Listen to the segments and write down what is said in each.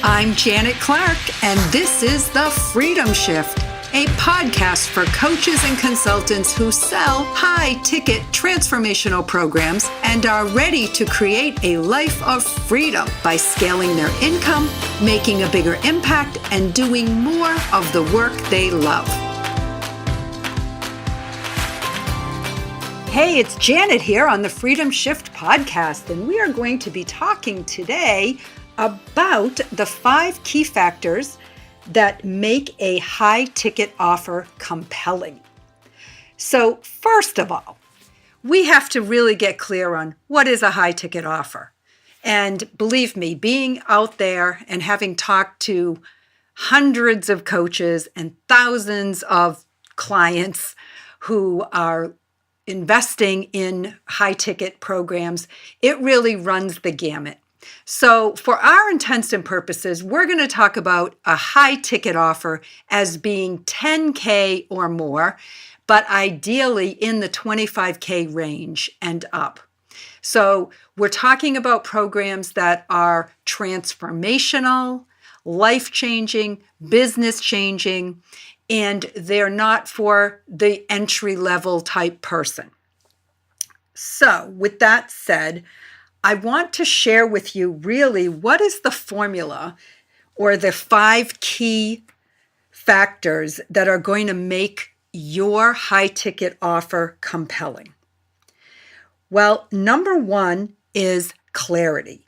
I'm Janet Clark, and this is The Freedom Shift, a podcast for coaches and consultants who sell high-ticket transformational programs and are ready to create a life of freedom by scaling their income, making a bigger impact, and doing more of the work they love. Hey, it's Janet here on the Freedom Shift podcast, and we are going to be talking today about the 5 key factors that make a high-ticket offer compelling. So first of all, we have to really get clear on what is a high-ticket offer. And believe me, being out there and having talked to hundreds of coaches and thousands of clients who are investing in high-ticket programs, it really runs the gamut. So for our intents and purposes, we're going to talk about a high-ticket offer as being $10K or more, but ideally in the $25K range and up. So we're talking about programs that are transformational, life-changing, business-changing, and they're not for the entry-level type person. So with that said, I want to share with you really what is the formula or the 5 key factors that are going to make your high-ticket offer compelling. Well, number 1 is clarity.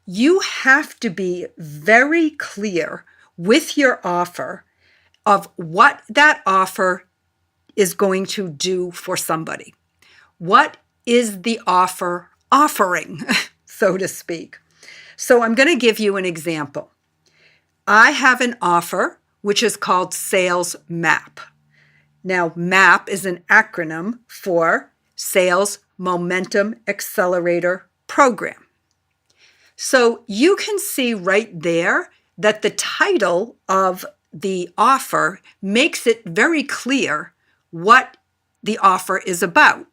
You have to be very clear with your offer of what that offer is going to do for somebody. What is the offer offering, so to speak? So I'm going to give you an example. I have an offer which is called Sales MAP. Now, MAP is an acronym for Sales Momentum Accelerator Program. So you can see right there that the title of the offer makes it very clear what the offer is about.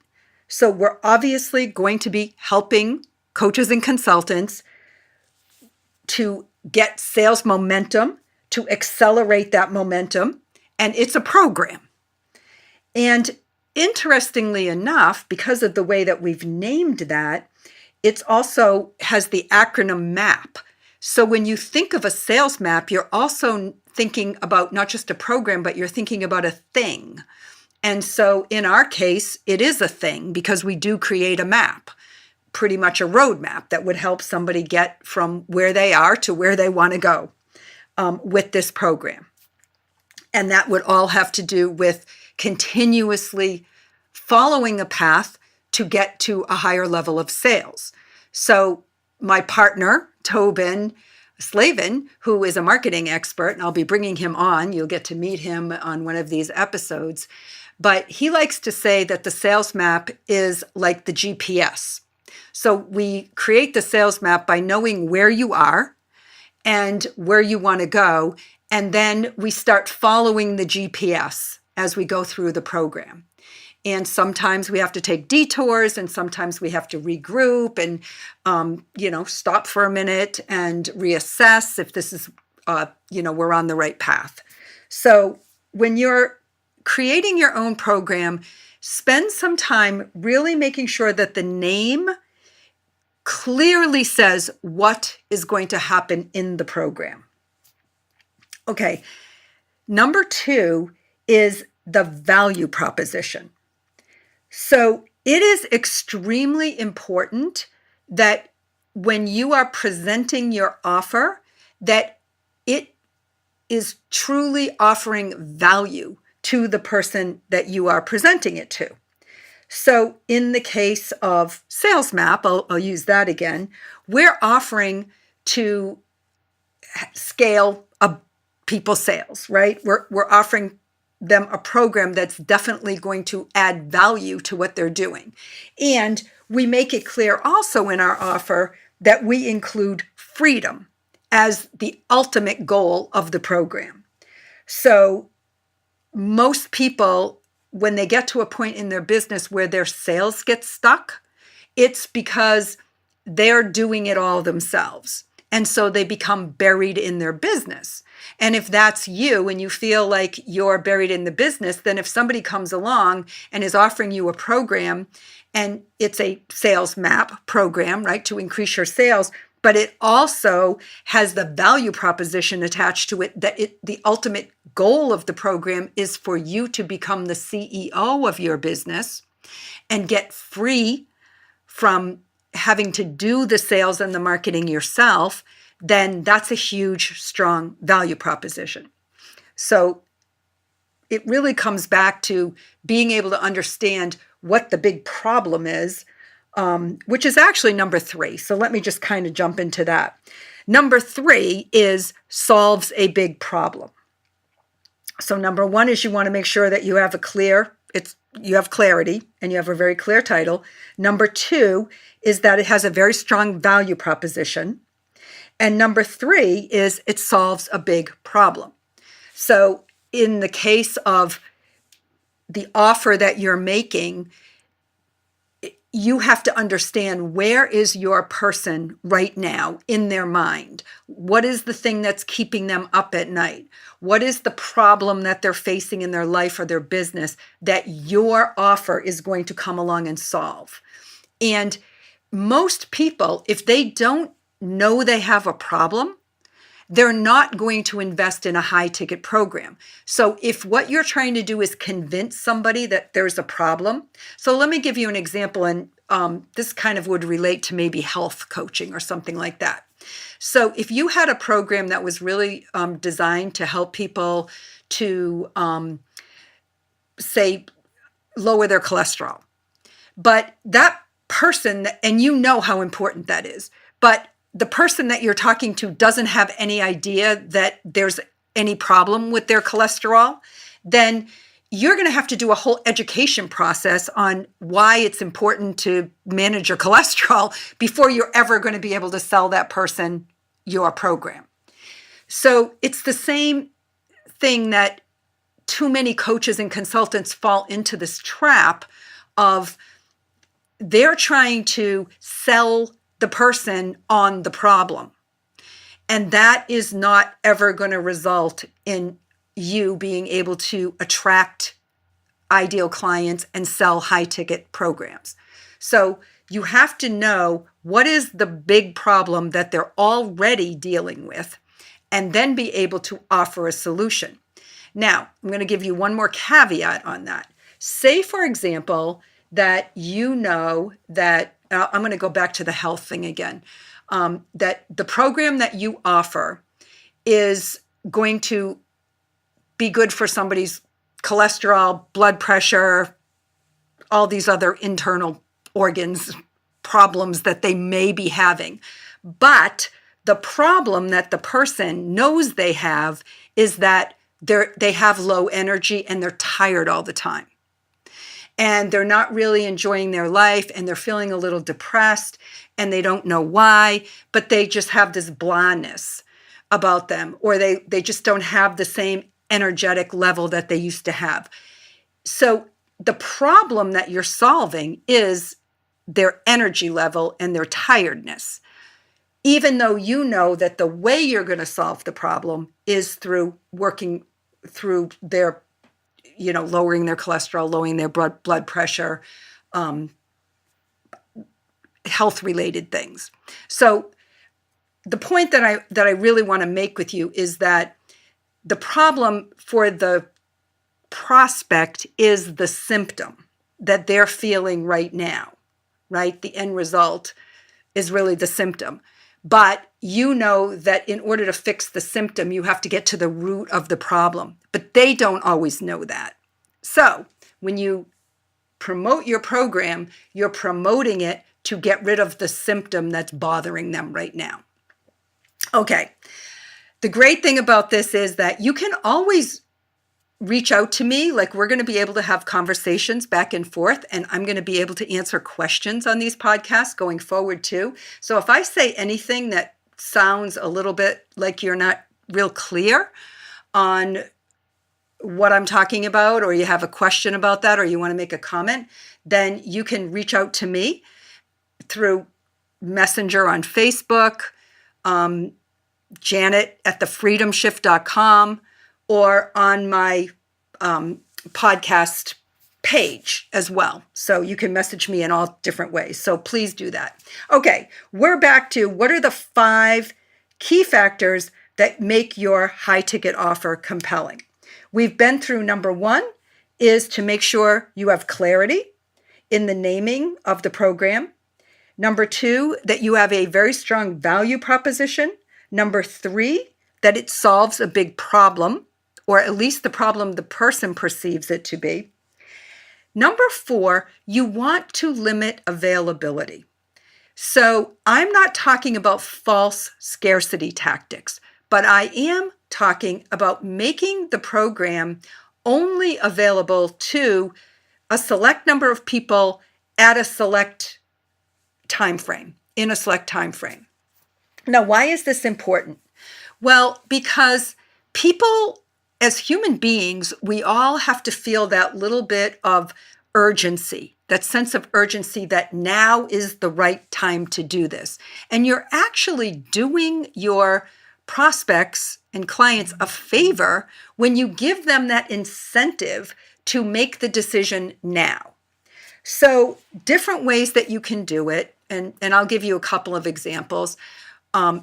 So we're obviously going to be helping coaches and consultants to get sales momentum, to accelerate that momentum, and it's a program. And interestingly enough, because of the way that we've named that, it also has the acronym MAP. So when you think of a sales map, you're also thinking about not just a program, but you're thinking about a thing. And so in our case, it is a thing because we do create a map, pretty much a roadmap that would help somebody get from where they are to where they want to go with this program. And that would all have to do with continuously following a path to get to a higher level of sales. So my partner, Tobin Slavin, who is a marketing expert, and I'll be bringing him on. You'll get to meet him on one of these episodes. But he likes to say that the sales map is like the GPS. So we create the sales map by knowing where you are and where you want to go. And then we start following the GPS as we go through the program. And sometimes we have to take detours, and sometimes we have to regroup and, stop for a minute and reassess if this is, we're on the right path. So when you're creating your own program, spend some time really making sure that the name clearly says what is going to happen in the program. Okay, number 2 is the value proposition. So it is extremely important that when you are presenting your offer, that it is truly offering value to the person that you are presenting it to. So in the case of Sales Map, I'll use that again, we're offering to scale people's sales, right? We're offering them a program that's definitely going to add value to what they're doing. And we make it clear also in our offer that we include freedom as the ultimate goal of the program. So most people, when they get to a point in their business where their sales get stuck, it's because they're doing it all themselves. And so they become buried in their business. And if that's you and you feel like you're buried in the business, then if somebody comes along and is offering you a program, and it's a sales map program, right, to increase your sales, but it also has the value proposition attached to it that the ultimate goal of the program is for you to become the CEO of your business and get free from having to do the sales and the marketing yourself, then that's a huge, strong value proposition. So it really comes back to being able to understand what the big problem is, which is actually number 3. So let me just kind of jump into that. Number 3 is solves a big problem. So number 1 is you want to make sure that you have you have clarity and you have a very clear title. Number 2 is that it has a very strong value proposition. And number 3 is it solves a big problem. So in the case of the offer that you're making, you have to understand where is your person right now in their mind. What is the thing that's keeping them up at night? What is the problem that they're facing in their life or their business that your offer is going to come along and solve? And most people, if they don't know they have a problem, they're not going to invest in a high ticket program. So if what you're trying to do is convince somebody that there's a problem, so let me give you an example, and this kind of would relate to maybe health coaching or something like that. So if you had a program that was really designed to help people to, say, lower their cholesterol, but that person, and you know how important that is, but the person that you're talking to doesn't have any idea that there's any problem with their cholesterol, then you're going to have to do a whole education process on why it's important to manage your cholesterol before you're ever going to be able to sell that person your program. So it's the same thing that too many coaches and consultants fall into this trap of they're trying to sell the person on the problem. And that is not ever going to result in you being able to attract ideal clients and sell high ticket programs. So you have to know what is the big problem that they're already dealing with, and then be able to offer a solution. Now, I'm going to give you one more caveat on that. Say, for example, that you know that, I'm going to go back to the health thing again, that the program that you offer is going to be good for somebody's cholesterol, blood pressure, all these other internal organs problems that they may be having. But the problem that the person knows they have is that they have low energy and they're tired all the time. And they're not really enjoying their life, and they're feeling a little depressed, and they don't know why, but they just have this blandness about them, or they just don't have the same energetic level that they used to have. So the problem that you're solving is their energy level and their tiredness, even though you know that the way you're going to solve the problem is through working through their lowering their cholesterol, lowering their blood pressure, health-related things. So the point that I really want to make with you is that the problem for the prospect is the symptom that they're feeling right now, right? The end result is really the symptom. But you know that in order to fix the symptom, you have to get to the root of the problem. But they don't always know that. So when you promote your program, you're promoting it to get rid of the symptom that's bothering them right now. Okay. The great thing about this is that you can always reach out to me. Like, we're going to be able to have conversations back and forth, and I'm going to be able to answer questions on these podcasts going forward too. So if I say anything that sounds a little bit like you're not real clear on what I'm talking about, or you have a question about that, or you want to make a comment, then you can reach out to me through Messenger on Facebook, Janet at thefreedomshift.com or on my podcast page as well. So you can message me in all different ways. So please do that. Okay, we're back to what are the 5 key factors that make your high ticket offer compelling. We've been through number 1 is to make sure you have clarity in the naming of the program. Number 2, that you have a very strong value proposition. Number 3, that it solves a big problem, or at least the problem the person perceives it to be. Number 4, you want to limit availability. So I'm not talking about false scarcity tactics, but I am talking about making the program only available to a select number of people at a select time frame, in a select time frame. Now, why is this important? Well, because people, as human beings, we all have to feel that little bit of urgency, that sense of urgency that now is the right time to do this. And you're actually doing your prospects and clients a favor when you give them that incentive to make the decision now. So different ways that you can do it, and I'll give you a couple of examples.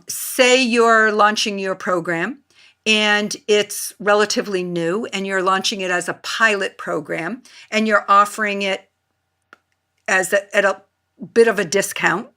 Say you're launching your program and it's relatively new and you're launching it as a pilot program and you're offering it at a bit of a discount.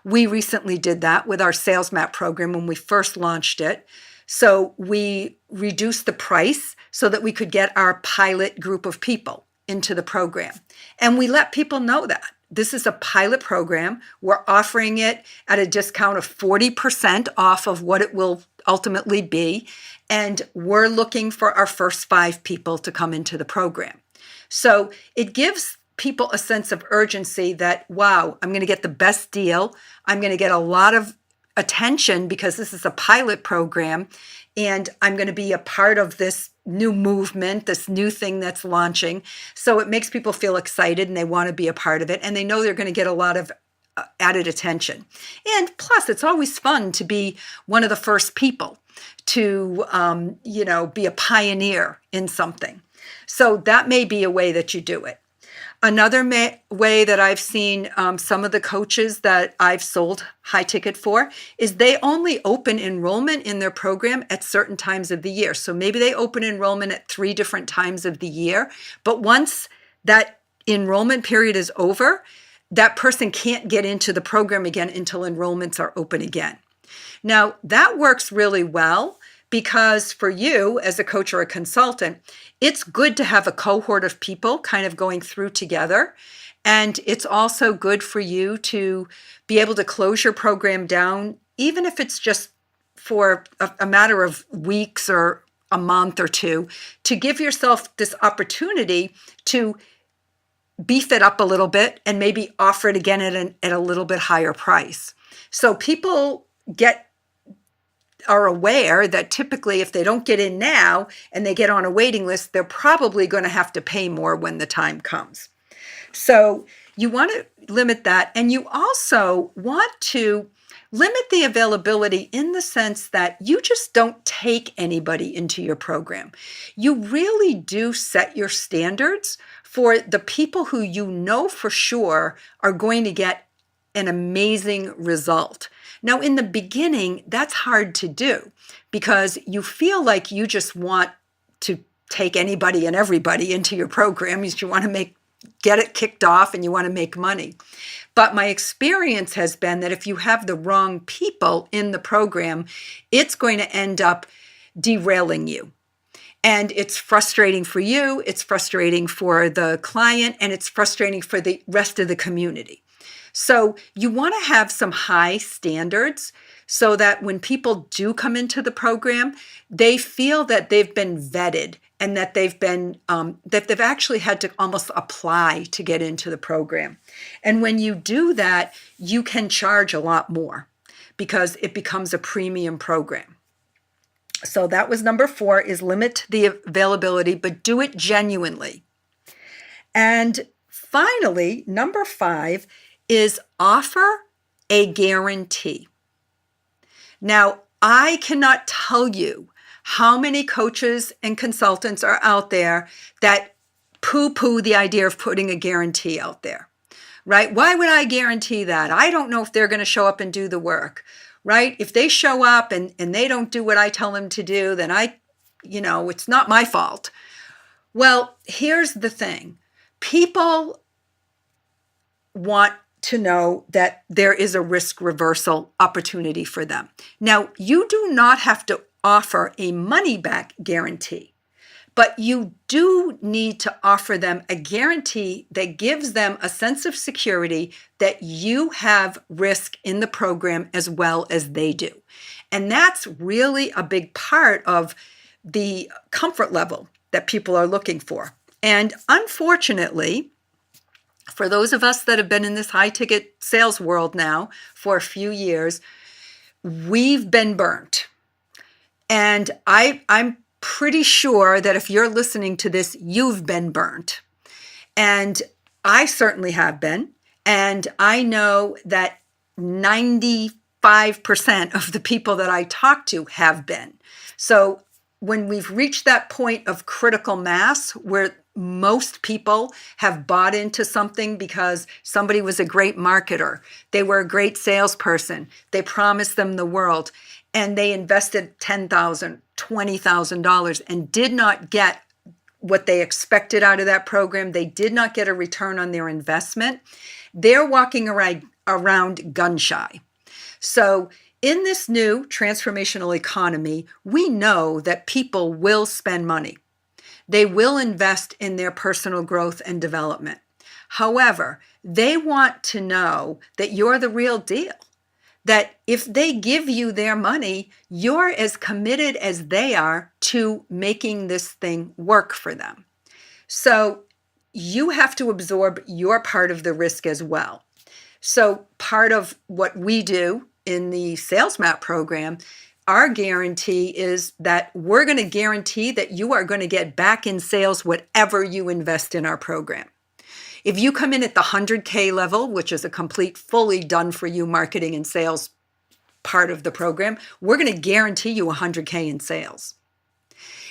We recently did that with our Sales Map program when we first launched it. So we reduced the price so that we could get our pilot group of people into the program. And we let people know that this is a pilot program. We're offering it at a discount of 40% off of what it will ultimately be. And we're looking for our first 5 people to come into the program. So it gives people a sense of urgency that, wow, I'm going to get the best deal. I'm going to get a lot of attention because this is a pilot program and I'm going to be a part of this new movement, this new thing that's launching. So it makes people feel excited and they want to be a part of it and they know they're going to get a lot of added attention. And plus, it's always fun to be one of the first people to, be a pioneer in something. So that may be a way that you do it. Another way that I've seen some of the coaches that I've sold high ticket for is they only open enrollment in their program at certain times of the year. So maybe they open enrollment at 3 different times of the year, but once that enrollment period is over, that person can't get into the program again until enrollments are open again. Now, that works really well because for you as a coach or a consultant, it's good to have a cohort of people kind of going through together. And it's also good for you to be able to close your program down, even if it's just for a matter of weeks or a month or 2, to give yourself this opportunity to beef it up a little bit and maybe offer it again at a little bit higher price. So people are aware that typically if they don't get in now and they get on a waiting list, they're probably going to have to pay more when the time comes. So you want to limit that. And you also want to limit the availability in the sense that you just don't take anybody into your program. You really do set your standards for the people who you know for sure are going to get an amazing result. Now, in the beginning, that's hard to do because you feel like you just want to take anybody and everybody into your program. You want to get it kicked off and you want to make money. But my experience has been that if you have the wrong people in the program, it's going to end up derailing you. And it's frustrating for you, it's frustrating for the client, and it's frustrating for the rest of the community. So you want to have some high standards so that when people do come into the program, they feel that they've been vetted and that they've actually had to almost apply to get into the program. And when you do that, you can charge a lot more because it becomes a premium program. So that was number 4, is limit the availability, but do it genuinely. And finally, number 5 is offer a guarantee. Now, I cannot tell you how many coaches and consultants are out there that poo-poo the idea of putting a guarantee out there, right? Why would I guarantee that? I don't know if they're going to show up and do the work, right? If they show up and they don't do what I tell them to do, then it's not my fault. Well, here's the thing. People want to know that there is a risk reversal opportunity for them. Now, you do not have to offer a money back guarantee, but you do need to offer them a guarantee that gives them a sense of security that you have risk in the program as well as they do. And that's really a big part of the comfort level that people are looking for. And unfortunately, for those of us that have been in this high ticket sales world now for a few years, we've been burnt. And I'm pretty sure that if you're listening to this, you've been burnt. And I certainly have been. And I know that 95% of the people that I talk to have been. So when we've reached that point of critical mass where most people have bought into something because somebody was a great marketer, they were a great salesperson, they promised them the world, and they invested $10,000, $20,000 and did not get what they expected out of that program. They did not get a return on their investment. They're walking around gun shy. So in this new transformational economy, we know that people will spend money. They will invest in their personal growth and development. However, they want to know that you're the real deal. That if they give you their money, you're as committed as they are to making this thing work for them. So you have to absorb your part of the risk as well. So part of what we do in the Sales Map program, our guarantee is that we're going to guarantee that you are going to get back in sales whatever you invest in our program. If you come in at the 100K level, which is a complete, fully done for you marketing and sales part of the program, we're going to guarantee you 100K in sales.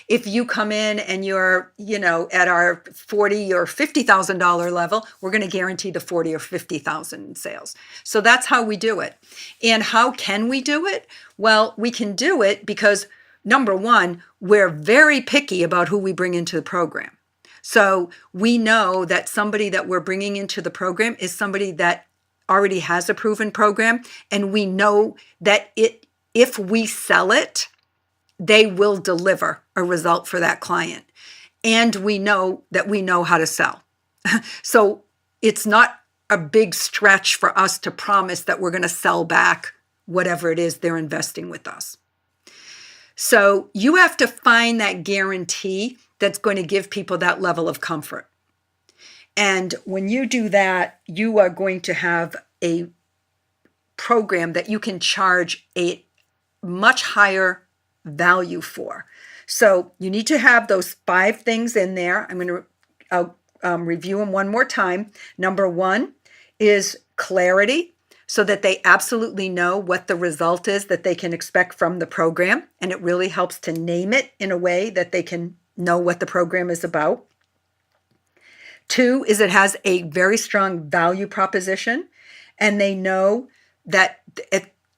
If you come in and you're, at our $40,000 or $50,000 level, we're going to guarantee the $40,000 or $50,000 in sales. So that's how we do it. And how can we do it? Well, we can do it because, number one, we're very picky about who we bring into the program. So we know that somebody that we're bringing into the program is somebody that already has a proven program, and we know that if we sell it, they will deliver a result for that client. And we know that we know how to sell. So it's not a big stretch for us to promise that we're going to sell back whatever it is they're investing with us. So you have to find that guarantee that's going to give people that level of comfort. And when you do that, you are going to have a program that you can charge a much higher value for. So you need to have those 5 things in there. I'm going to review them one more time. Number 1 is clarity, so that they absolutely know what the result is that they can expect from the program. And it really helps to name it in a way that they can know what the program is about. 2 is it has a very strong value proposition, and they know that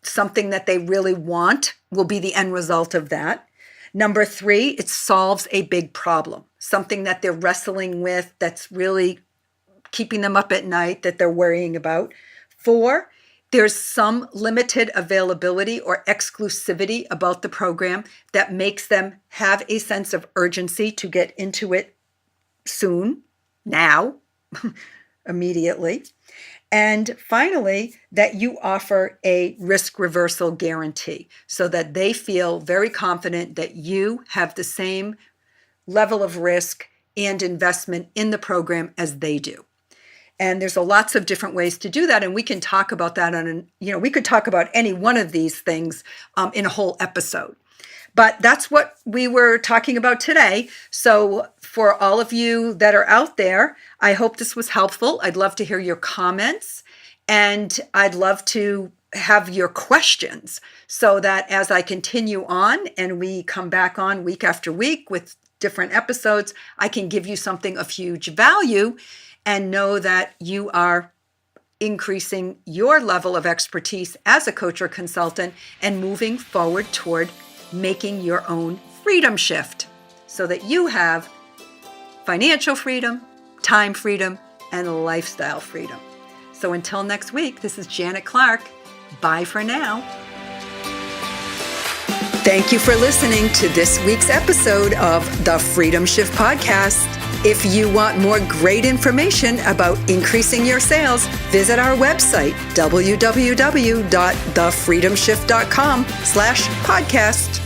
something that they really want will be the end result of that. Number 3, it solves a big problem, something that they're wrestling with that's really keeping them up at night, that they're worrying about. 4, there's some limited availability or exclusivity about the program that makes them have a sense of urgency to get into it soon, now, immediately. And finally, that you offer a risk reversal guarantee so that they feel very confident that you have the same level of risk and investment in the program as they do. And there's lots of different ways to do that. And we can talk about that we could talk about any one of these things in a whole episode. But that's what we were talking about today. So for all of you that are out there, I hope this was helpful. I'd love to hear your comments, and I'd love to have your questions so that as I continue on and we come back on week after week with different episodes, I can give you something of huge value and know that you are increasing your level of expertise as a coach or consultant and moving forward toward making your own freedom shift so that you have financial freedom, time freedom, and lifestyle freedom. So until next week, this is Janet Clark. Bye for now. Thank you for listening to this week's episode of the Freedom Shift Podcast. If you want more great information about increasing your sales, visit our website, www.thefreedomshift.com/podcast.